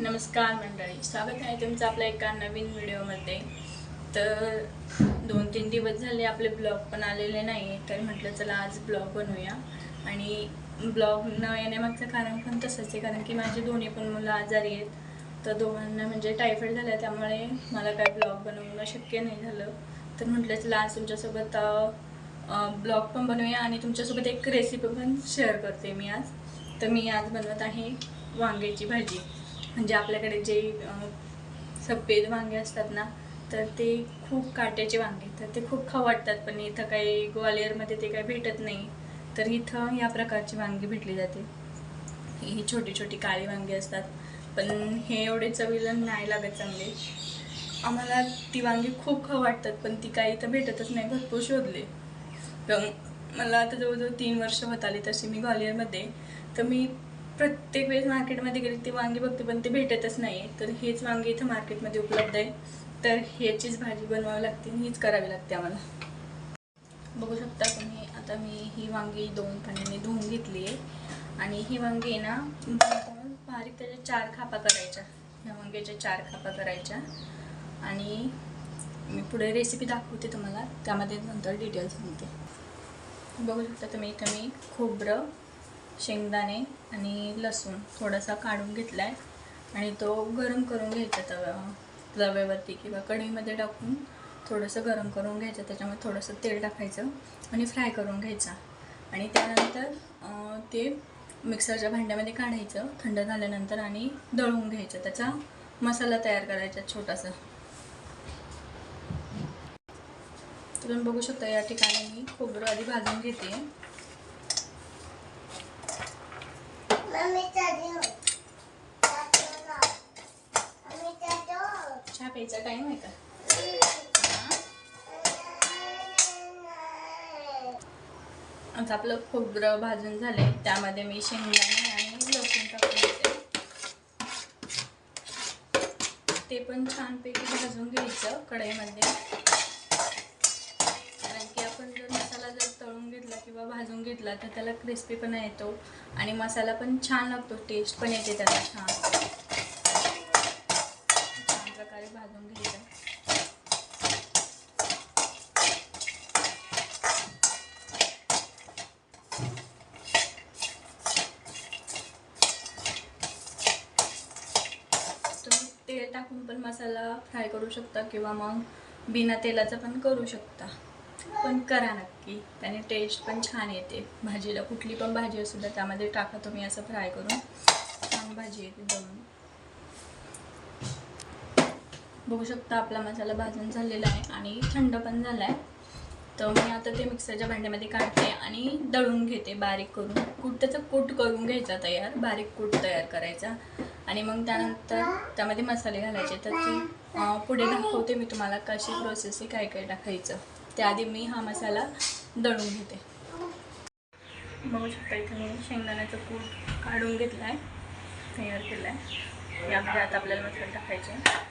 नमस्कार मंडळी, स्वागत आहे तुमचं आपल्या एका नवीन व्हिडिओमध्ये। तर 2-3 दिवस झाले आपले ब्लॉग पण आलेले नाही, तर म्हटलं चला आज ब्लॉग बनवूया। आणि ब्लॉग न येण्यामागचं कारण पण तसंच आहे, कारण की माझे दोन्ही पण मुलं आजारी आहेत। तर दोघांना म्हणजे टायफॉइड झाला, त्यामुळे मला काय ब्लॉग बनवणं शक्य नाही झालं। तर म्हटलं चला आज तुमच्यासोबत ब्लॉग पण बनवूया आणि तुमच्यासोबत एक रेसिपी पण शेअर करते मी आज। तर मी आज बनवत आहे वांग्याची भाजी। म्हणजे आपल्याकडे जे सफेद वांगे असतात ना, तर ते खूप काट्याचे वांगे, तर ते खूप खाऊ वाटतात, पण इथं काही ग्वालियरमध्ये ते काही भेटत नाही। तर इथं या प्रकारची वांगी भेटली जाते। ही छोटी छोटी काळी वांगी असतात, पण हे एवढे चवीला नाही लागत चांगले। आम्हाला ती वांगी खूप खाऊ वाटतात, पण ती काही इथं भेटतच नाही, भरपूर शोधले। तर मला आता जवळजवळ 3 वर्ष होत आली तशी मी ग्वालियरमध्ये। तर मी प्रत्येक वेळेस मार्केटमध्ये गेली ती वांगी बघते, पण ते भेटतच नाही। तर हेच वांगी इथं मार्केटमध्ये उपलब्ध आहे, तर ह्याचीच भाजी बनवावी लागते, हीच करावी लागते आम्हाला। बघू शकता तुम्ही, आता मी ही वांगी 2 पाण्याने धुवून घेतली आहे। आणि ही वांगी आहे ना, बारीक त्याच्या 4 खापा करायच्या, ह्या वांग्याच्या 4 खापा करायच्या। आणि मी पुढे रेसिपी दाखवते तुम्हाला, त्यामध्ये नंतर डिटेल्स सांगते। बघू शकता तुम्ही, इथं मी खोबरं, शेंगदाणे आणि लसूण थोडासा काढून घेतला आहे, आणि तो गरम करून घ्यायचा तव्यावरती किंवा कढईमध्ये टाकून थोडंसं गरम करून घ्यायचं। त्याच्यामध्ये थोडंसं तेल टाकायचं आणि फ्राय करून घ्यायचा। आणि त्यानंतर ते मिक्सरच्या भांड्यामध्ये काढायचं थंड झाल्यानंतर, आणि दळून घ्यायचं, त्याचा मसाला तयार करायचा छोटासा। तुम्ही बघू शकता, या ठिकाणी मी खोबरं आधी भाजून घेते। चहा प्यायचा टाइम आहे का? आता आपलं खोबरं भाजून झाले, त्यामध्ये मी शेंगदाणे आणि लसूण टाकून घेते। ते पण छानपैकी भाजून घ्यायचं कढईमध्ये, कारण की आपण जर मसाला तळून घेतला किंवा भाजून घेतला तर त्याला क्रिस्पीपणा येतो, आणि मसाला पण छान लागतो, टेस्ट पण येते त्याला छान प्रकारे भाजून घ्यायचं। तुम्ही तेल टाकून पण मसाला फ्राय करू शकता, किंवा मग बिना तेलाचा पण करू शकता, पण करा नक्की, त्याने टेस्ट पण छान येते भाजीला। कुठली पण भाजी असू द्या, त्यामध्ये टाका तुम्ही असं फ्राय करून, छान भाजी येते दमून। बघू शकता आपला मसाला भाजून झालेला आहे आणि थंड पण झाला आहे। तर मी आता ते मिक्सरच्या भांड्यामध्ये काढते आणि दळून घेते बारीक करून, त्याचा कूट करून घ्यायचा तयार, बारीक कूट तयार करायचा। आणि मग त्यानंतर त्यामध्ये मसाले घालायचे। तर ते पुढे दाखवते मी तुम्हाला कशी प्रोसेस आहे, काय काय टाकायचं। त्याआधी मी हा मसाला दळून घेते। बघू शकता, इथे मी शेंगदाण्याचा कूट काढून घेतला आहे, तयार केला आहे। यामध्ये आता आपल्याला मसाले टाकायचे।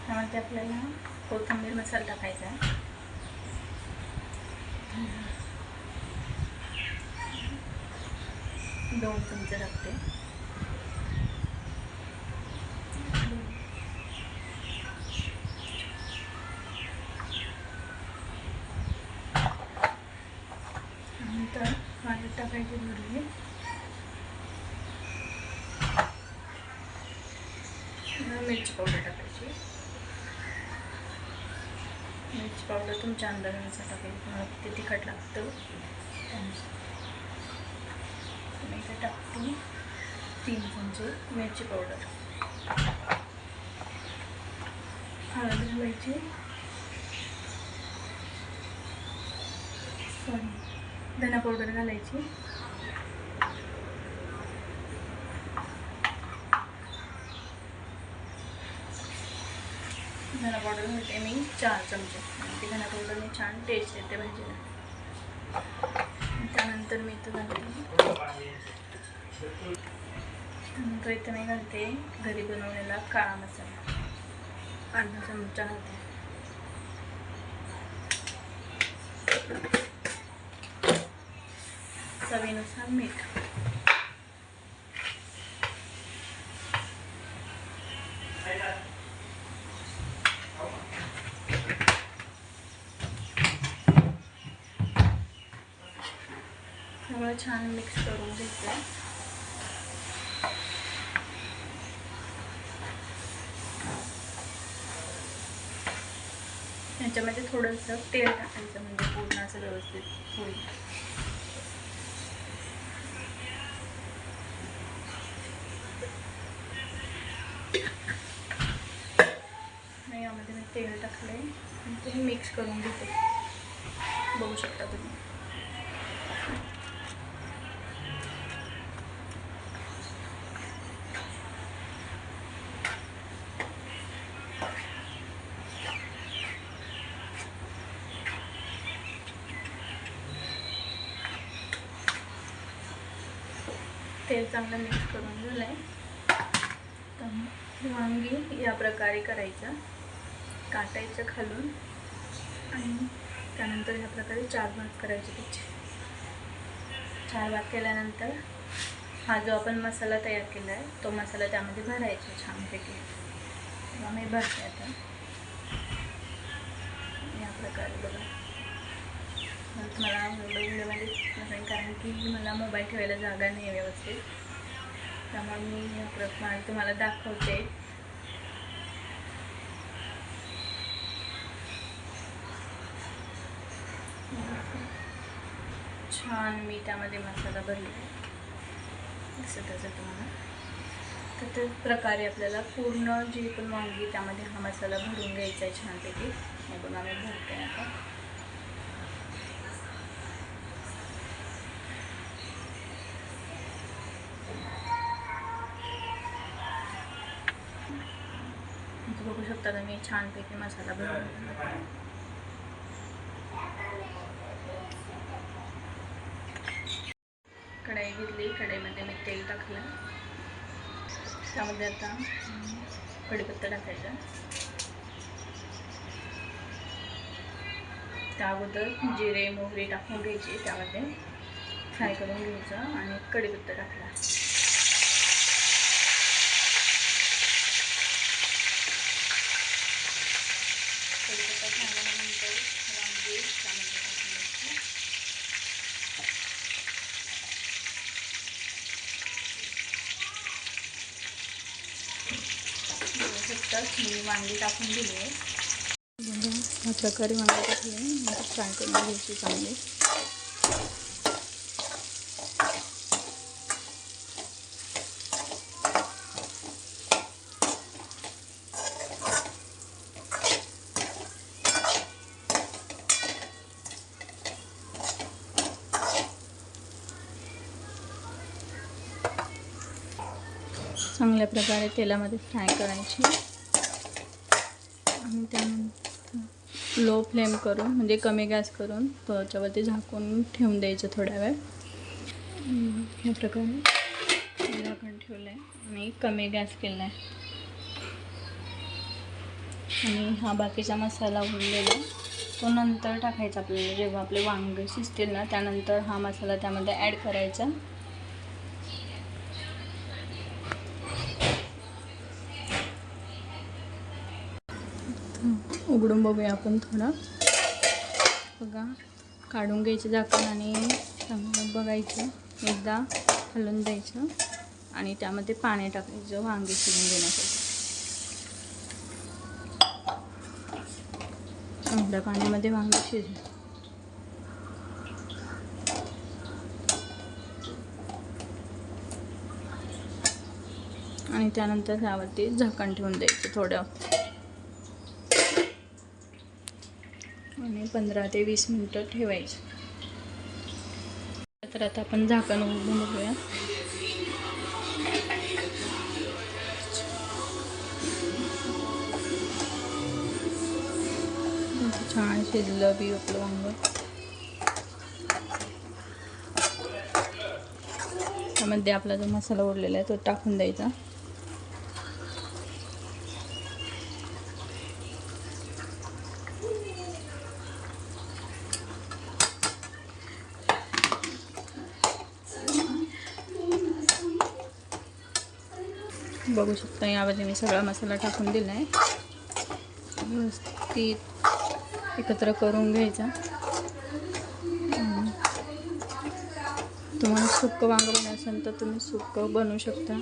त्यामध्ये आपल्याला कोथिंबीर मसाला टाकायचा आहे, 2 चमचे टाकते। नंतर हळद टाकायची थोडी, मिरची पावडर टाकायची। मिरची पावडर तुमच्या अंदाजानुसार टाकायची, तुम्हाला किती तिखट लागतं त्यानुसार। मी इथे टाकते 3 चमचे मिरची पावडर। हळद घालायची, धना पावडर घालायची, धना पावडर घालते मी 4 चमचे, ती धना पावडरने छान टेस्ट येते भाजीला। त्यानंतर मी इथं घालते घरी बनवलेला काळा मसाला, अर्धा चमचा घालते। चवीनुसार मीठ. सगळं छान मिक्स करून घेतलं. ह्याच्यामध्ये थोडंसं तेल टाकायचं म्हणजे पूर्ण असं व्यवस्थित होईल. आणि यामध्ये मी तेल टाकले आणि ते मिक्स करून घेते. बघू शकता तुम्ही. तेल चांगलं मिक्स करून झालं आहे. तर वांगी या प्रकारे करायचं, काटायचं खालून आणि त्यानंतर ह्या प्रकारे 4 भाग करायचे. त्याचे 4 भाग केल्यानंतर हा जो आपण मसाला तयार केला आहे तो मसाला त्यामध्ये भरायचा छानपैकी. तेव्हा मी भरते आता या प्रकारे. बघा मला व्हिडिओमध्ये नसेल कारण की मला मोबाईल ठेवायला जागा नाही आहे व्यवस्थित, त्यामुळे मी या प्रकारे तुम्हाला दाखवते. छान मी त्यामध्ये मसाला भरला दिसत असेल तुम्हाला. तर त्या प्रकारे आपल्याला पूर्ण जी पण वांगी त्यामध्ये हा मसाला भरून घ्यायचा आहे छानपैकी. मग आम्ही भरते आता. बघू शकता तुम्ही छानपैकी मसाला भरून. कढाई घेतली, कढाईमध्ये मी तेल टाकलं. त्यामध्ये आता कढीपत्ता टाकायचा. त्या अगोदर जिरे मोहरी टाकून घ्यायची, त्यामध्ये फ्राय करून घ्यायचं आणि कढीपत्ता टाकला. कढीपत्ता झाल्यानंतर वांगी त्यामध्ये टाकून घ्यायची. मी वांगी टाकून दिली आहे. ह्या प्रकारे वांगी टाकली मग फ्राय करून घ्यायची चांगली. चांगल्या प्रकारे तेलामध्ये फ्राय करायची आणि त्यानंतर लो फ्लेम करून म्हणजे कमी गॅस करून त्याच्यावरती झाकून ठेवून द्यायचं थोड्या वेळ. या प्रकारे झाकण ठेवलं आहे आणि कमी गॅस केला आहे. आणि हा बाकीचा मसाला उरलेला तो नंतर टाकायचा आपल्याला. जेव्हा आपले वांगे शिजतील ना त्यानंतर हा मसाला त्यामध्ये ॲड करायचा. उघडून बघूया आपण थोडं. बघा काढून घ्यायचं झाकण आणि चांगलं बघायचं, एकदा हलवून द्यायचं आणि त्यामध्ये पाणी टाकायचं वांगे शिजून घेण्यासाठी. चांगल्या पाण्यामध्ये वांगे शिजले आणि त्यानंतर त्यावरती झाकण ठेवून द्यायचं थोडं आणि 15 ते 20 मिनिटं ठेवायचं. तर आता आपण झाकण उघडून बघूया. छान शिजलं बी आपलं वांग. त्यामध्ये आपला जो मसाला उरलेला आहे तो टाकून द्यायचा. बघू शकता यामध्ये मी सगळा मसाला टाकून दिला आहे. व्यवस्थित एकत्र करून घ्यायचा. तुम्हाला सुक्कं वांगं बनवायचं असेल तर तुम्ही सुक्कं बनवू शकता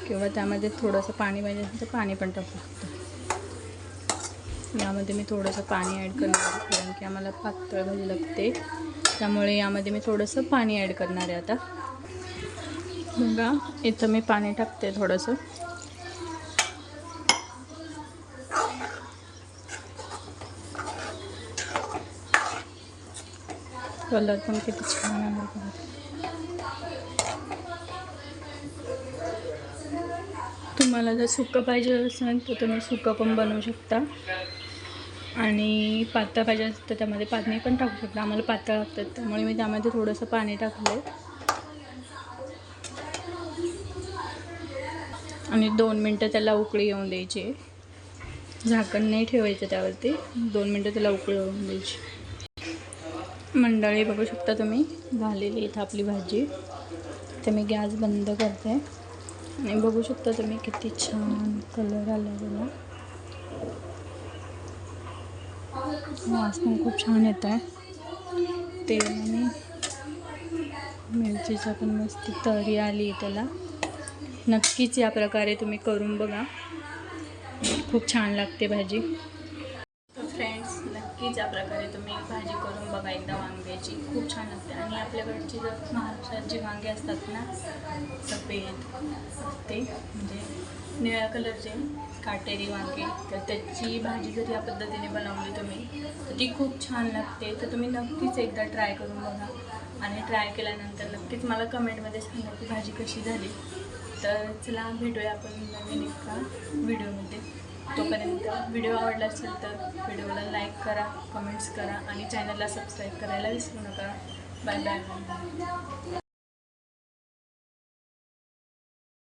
किंवा त्यामध्ये थोडंसं पाणी पाहिजे असेल तर पाणी पण टाकू शकता. यामध्ये मी थोडंसं पाणी ॲड करणार आहे कारण की आम्हाला पातळ भाजी लागते, त्यामुळे यामध्ये मी थोडंसं पाणी ॲड करणार आहे. आता बघा इथं मी पाणी टाकते थोडंसं. कलर पण किती छान आला बघा. तुम्हाला जर सुक्कं पाहिजे असेल तर तुम्ही सुक्कं पण बनवू शकता आणि पातळ पाहिजे असेल तर त्यामध्ये पाणी पण टाकू शकता. आम्हाला पातळ लागतात त्यामुळे मी त्यामध्ये थोडंसं पाणी टाकलं आणि 2 मिनटं त्याला उकळी येऊन द्यायची. झाकण नाही ठेवायचं त्यावरती, 2 मिनटं त्याला उकळी येऊन द्यायची. मंडळी बघू शकता तुम्ही झालेली इथं आपली भाजी. तर मी गॅस बंद करते आणि बघू शकता तुम्ही किती छान कलर आला त्याला. वास पण खूप छान येत आहे. तेल आणि मिरचीचा पण मस्त तरी आली त्याला. नक्कीच या प्रकारे तुम्ही करून बघा, खूप छान लागते भाजी. तर फ्रेंड्स नक्कीच या प्रकारे तुम्ही भाजी करून बघा एकदा वांग्याची, खूप छान लागते. आणि आपल्याकडची जर महाराष्ट्रात जी वांगे असतात ना सफेद ते म्हणजे निळ्या कलरचे काटेरी वांगे, तर त्याची भाजी जर या पद्धतीने बनवली तुम्ही तर ती खूप छान लागते. तर तुम्ही नक्कीच एकदा ट्राय करून बघा आणि ट्राय केल्यानंतर नक्कीच मला कमेंटमध्ये सांगा की भाजी कशी झाली. तर चला भेटूया आपण नवीन एका व्हिडिओमध्ये. तोपर्यंत व्हिडिओ आवडला असेल तर व्हिडिओला लाईक करा, कमेंट्स करा आणि चॅनलला सबस्क्राईब करायला विसरू नका. Bye bye.